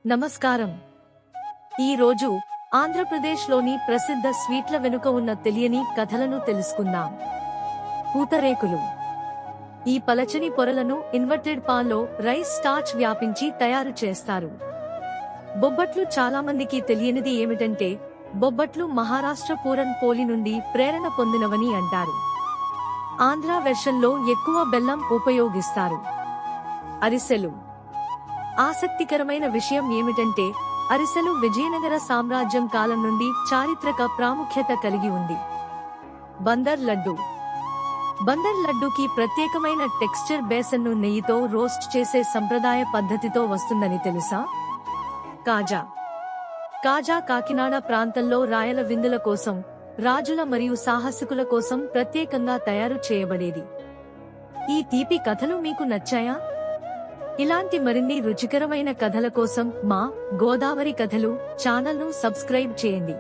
నమస్కారం. ఈ రోజు ఆంధ్రప్రదేశ్లోని ప్రసిద్ధ స్వీట్ల వెనుక ఉన్న తెలియని కథలను తెలుసుకుందాం. పూతరేకులు. ఈ పలచని పొరలను ఇన్వర్టెడ్ పాన్లో రైస్ స్టార్చ్ వ్యాపించి తయారు చేస్తారు. బొబ్బట్లు. చాలా మందికి తెలియనిది ఏమిటంటే బొబ్బట్లు మహారాష్ట్ర పూరన్ పోలి నుండి ప్రేరణ పొందినవని అంటారు. ఆంధ్ర వెర్షన్లో ఎక్కువ బెల్లం ఉపయోగిస్తారు. అరిసెలు. ఆసక్తికరమైన విషయం ఏమిటంటే అరిసెలు విజయనగర సామ్రాజ్యం కాలం నుండి చారిత్రక ప్రాముఖ్యత కలిగి ఉంది. బందర్ లడ్డు. బందర్ లడ్డూకి ప్రత్యేకమైన టెక్స్చర్ బేసన్ను నెయ్యితో రోస్ట్ చేసే సంప్రదాయ పద్ధతితో వస్తుందని తెలుసా? కాజా. కాజా కాకినాడ ప్రాంతంలో రాయల విందుల కోసం, రాజుల మరియు సాహసికుల కోసం ప్రత్యేకంగా తయారు చేయబడేది. ఈ తీపి కథలు మీకు నచ్చాయా? ఇలాంటి మరిన్ని రుచికరమైన కథల కోసం మా గోదావరి కథలు ఛానల్ను సబ్స్క్రైబ్ చేయండి.